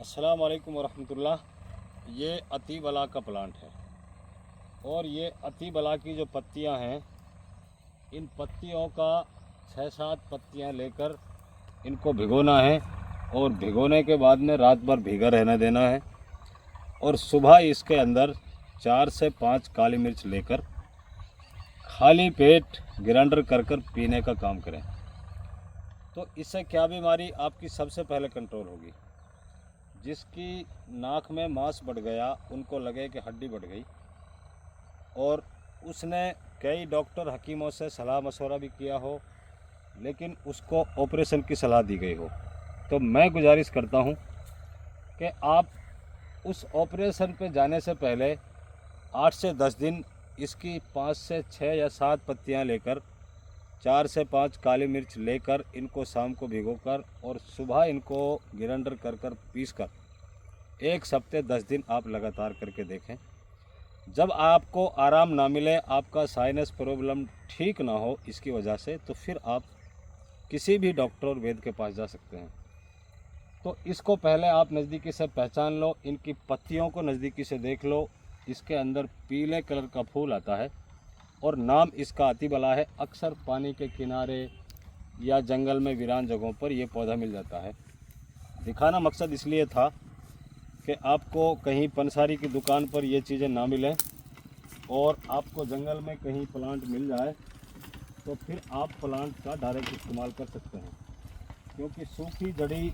अस्सलाम वालेकुम वरहमतुल्लाह। ये अतीबला का प्लांट है और ये अतीबला की जो पत्तियां हैं, इन पत्तियों का 6-7 पत्तियां लेकर इनको भिगोना है और भिगोने के बाद में रात भर भीगा रहने देना है और सुबह इसके अंदर 4 से 5 काली मिर्च लेकर खाली पेट ग्राइंडर कर कर पीने का काम करें। तो इससे क्या बीमारी आपकी सबसे पहले कंट्रोल होगी। जिसकी नाक में मांस बढ़ गया, उनको लगे कि हड्डी बढ़ गई, और उसने कई डॉक्टर हकीमों से सलाह मशवरा भी किया हो, लेकिन उसको ऑपरेशन की सलाह दी गई हो, तो मैं गुजारिश करता हूं कि आप उस ऑपरेशन पे जाने से पहले 8 से 10 दिन इसकी 5 से 6 या 7 पत्तियां लेकर 4 से 5 काली मिर्च लेकर इनको शाम को भिगोकर और सुबह इनको ग्राइंडर कर कर पीस कर 1 हफ्ते 10 दिन आप लगातार करके देखें। जब आपको आराम ना मिले, आपका साइनस प्रॉब्लम ठीक ना हो इसकी वजह से, तो फिर आप किसी भी डॉक्टर और वैद्य के पास जा सकते हैं। तो इसको पहले आप नज़दीकी से पहचान लो, इनकी पत्तियों को नज़दीकी से देख लो। इसके अंदर पीले कलर का फूल आता है और नाम इसका अतीबला है। अक्सर पानी के किनारे या जंगल में वीरान जगहों पर यह पौधा मिल जाता है। दिखाना मकसद इसलिए था कि आपको कहीं पंसारी की दुकान पर ये चीज़ें ना मिलें और आपको जंगल में कहीं प्लांट मिल जाए तो फिर आप प्लांट का डायरेक्ट इस्तेमाल कर सकते हैं, क्योंकि सूखी जड़ी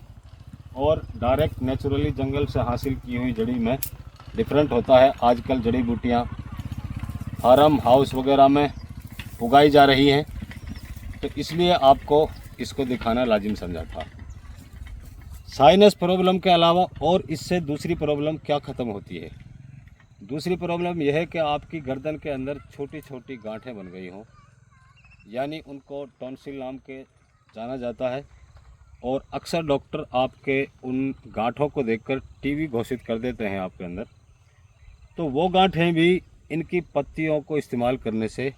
और डायरेक्ट नेचुरली जंगल से हासिल की हुई जड़ी में डिफरेंट होता है। आजकल जड़ी बूटियाँ फार्म हाउस वगैरह में उगाई जा रही हैं, तो इसलिए आपको इसको दिखाना लाजिम समझा था। साइनस प्रॉब्लम के अलावा और इससे दूसरी प्रॉब्लम क्या ख़त्म होती है? दूसरी प्रॉब्लम यह है कि आपकी गर्दन के अंदर छोटी छोटी गांठें बन गई हों, यानी उनको टॉन्सिल नाम के जाना जाता है, और अक्सर डॉक्टर आपके उन गांठों को देखकर टीबी घोषित कर देते हैं आपके अंदर। तो वो गांठें भी इनकी पत्तियों को इस्तेमाल करने से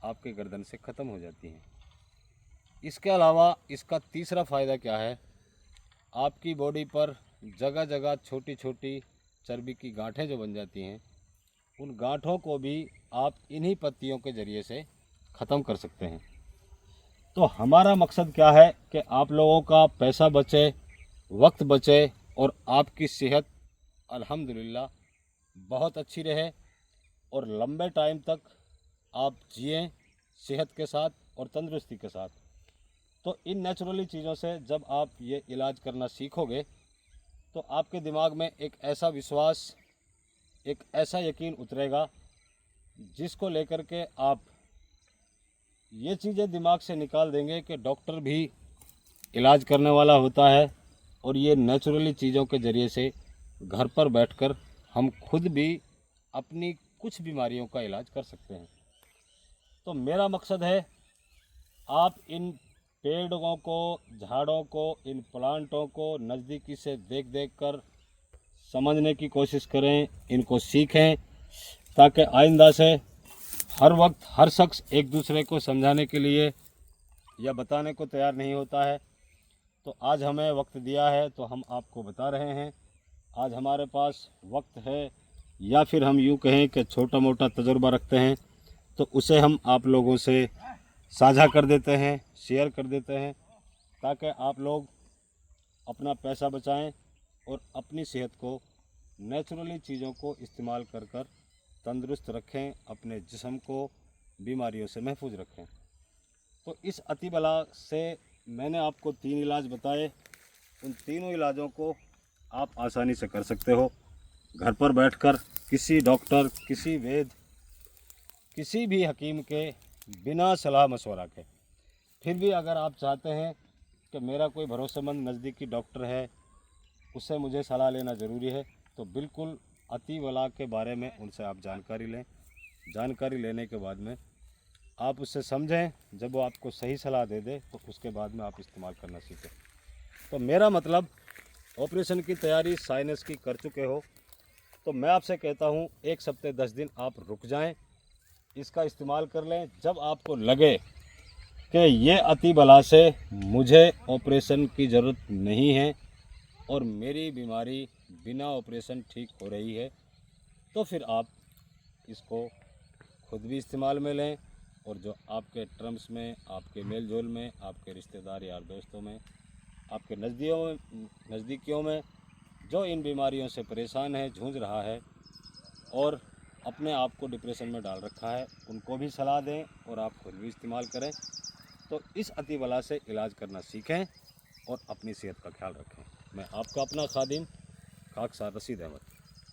आपके गर्दन से ख़त्म हो जाती हैं। इसके अलावा इसका तीसरा फ़ायदा क्या है? आपकी बॉडी पर जगह जगह छोटी छोटी चर्बी की गांठें जो बन जाती हैं, उन गांठों को भी आप इन्हीं पत्तियों के ज़रिए से ख़त्म कर सकते हैं। तो हमारा मकसद क्या है कि आप लोगों का पैसा बचे, वक्त बचे और आपकी सेहत अल्हम्दुलिल्लाह बहुत अच्छी रहे और लंबे टाइम तक आप जिएं सेहत के साथ और तंदुरुस्ती के साथ। तो इन नेचुरली चीज़ों से जब आप ये इलाज करना सीखोगे तो आपके दिमाग में एक ऐसा विश्वास, एक ऐसा यकीन उतरेगा जिसको लेकर के आप ये चीज़ें दिमाग से निकाल देंगे कि डॉक्टर भी इलाज करने वाला होता है और ये नेचुरली चीज़ों के ज़रिए से घर पर बैठकर हम खुद भी अपनी कुछ बीमारियों का इलाज कर सकते हैं। तो मेरा मकसद है आप इन पेड़ों को, झाड़ों को, इन प्लांटों को नज़दीकी से देख देख कर समझने की कोशिश करें, इनको सीखें, ताकि आइंदा से हर वक्त हर शख्स एक दूसरे को समझाने के लिए या बताने को तैयार नहीं होता है। तो आज हमें वक्त दिया है तो हम आपको बता रहे हैं। आज हमारे पास वक्त है, या फिर हम यूँ कहें कि छोटा मोटा तजुर्बा रखते हैं, तो उसे हम आप लोगों से साझा कर देते हैं, शेयर कर देते हैं, ताकि आप लोग अपना पैसा बचाएं और अपनी सेहत को नेचुरली चीज़ों को इस्तेमाल कर कर तंदुरुस्त रखें, अपने जिस्म को बीमारियों से महफूज रखें। तो इस अतीबला से मैंने आपको 3 इलाज बताए। उन तीनों इलाजों को आप आसानी से कर सकते हो घर पर बैठकर, किसी डॉक्टर, किसी वैद्य, किसी भी हकीम के बिना सलाह मशवरा के। फिर भी अगर आप चाहते हैं कि मेरा कोई भरोसेमंद नज़दीकी डॉक्टर है, उससे मुझे सलाह लेना ज़रूरी है, तो बिल्कुल अतीबला के बारे में उनसे आप जानकारी लें। जानकारी लेने के बाद में आप उससे समझें, जब वो आपको सही सलाह दे दे तो उसके बाद में आप इस्तेमाल करना सीखें। तो मेरा मतलब, ऑपरेशन की तैयारी साइनस की कर चुके हो तो मैं आपसे कहता हूँ 1 हफ्ते 10 दिन आप रुक जाएं, इसका इस्तेमाल कर लें। जब आपको लगे कि ये अतीबला से मुझे ऑपरेशन की ज़रूरत नहीं है, और मेरी बीमारी बिना ऑपरेशन ठीक हो रही है, तो फिर आप इसको खुद भी इस्तेमाल में लें और जो आपके टर्म्स में, आपके मेल जोल में, आपके रिश्तेदार यार दोस्तों में, आपके नज़दीकियों में जो इन बीमारियों से परेशान है, जूझ रहा है और अपने आप को डिप्रेशन में डाल रखा है, उनको भी सलाह दें और आप खुद भी इस्तेमाल करें। तो इस अतिबला से इलाज करना सीखें और अपनी सेहत का ख्याल रखें। मैं आपका अपना खादिम खाकसार रशीद अहमद।